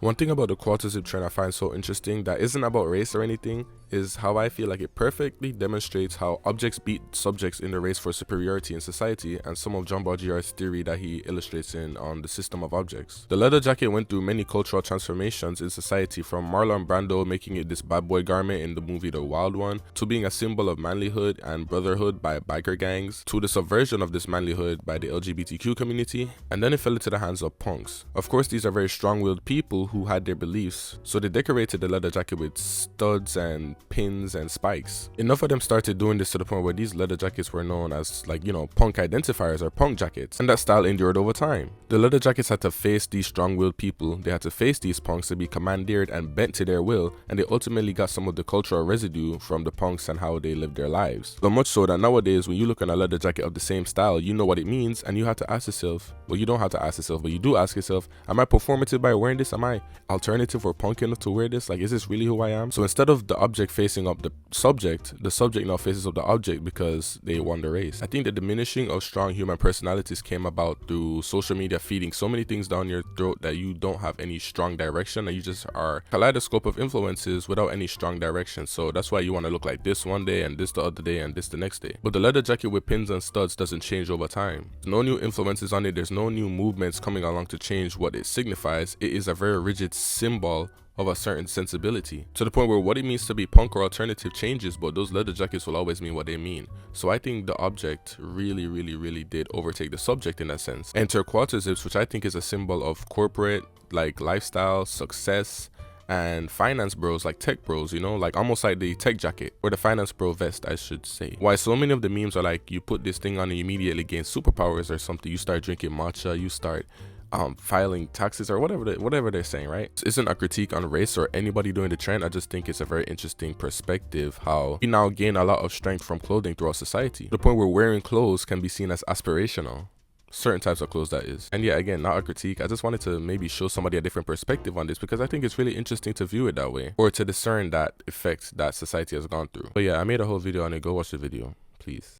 One thing about the quarter zip trend I find so interesting that isn't about race or anything is how I feel like it perfectly demonstrates how objects beat subjects in the race for superiority in society, and some of John Baudrillard's theory that he illustrates in on the system of objects. The leather jacket went through many cultural transformations in society, from Marlon Brando making it this bad boy garment in the movie The Wild One, to being a symbol of manlyhood and brotherhood by biker gangs, to the subversion of this manlyhood by the LGBTQ community, and then it fell into the hands of punks. Of course, these are very strong-willed people who had their beliefs, so they decorated the leather jacket with studs and pins and spikes. Enough of them started doing this to the point where these leather jackets were known as, like, punk identifiers or punk jackets, and that style endured over time. The leather jackets had to face these strong-willed people, they had to face these punks to be commandeered and bent to their will, and they ultimately got some of the cultural residue from the punks and how they lived their lives. So much so that nowadays when you look at a leather jacket of the same style, you know what it means, and you have to ask yourself, well, you don't have to ask yourself, but you do ask yourself, am I performative by wearing this? Am I alternative or punk enough to wear this? Like, is this really who I am? So instead of the object facing up the subject now faces up the object because they won the race. I think the diminishing of strong human personalities came about through social media feeding so many things down your throat that you don't have any strong direction, and you just are a kaleidoscope of influences without any strong direction. So that's why you want to look like this one day and this the other day and this the next day. But the leather jacket with pins and studs doesn't change over time. There's no new influences on it, there's no new movements coming along to change what it signifies. It is a very rigid symbol of a certain sensibility, to the point where what it means to be punk or alternative changes, but those leather jackets will always mean what they mean. So I think the object really did overtake the subject in that sense. Enter quarter zips, which I think is a symbol of corporate, like, lifestyle, success, and finance bros, like tech bros, like almost like the tech jacket or the finance bro vest, I should say. Why so many of the memes are like, you put this thing on and you immediately gain superpowers or something, you start drinking matcha, you start filing taxes or whatever they're saying, right? This isn't a critique on race or anybody doing the trend. I just think it's a very interesting perspective how we now gain a lot of strength from clothing throughout society, to the point where wearing clothes can be seen as aspirational. Certain types of clothes, that is. And yeah, again, not a critique. I just wanted to maybe show somebody a different perspective on this, because I think it's really interesting to view it that way, or to discern that effect that society has gone through. But yeah, I made a whole video on it. Go watch the video, please.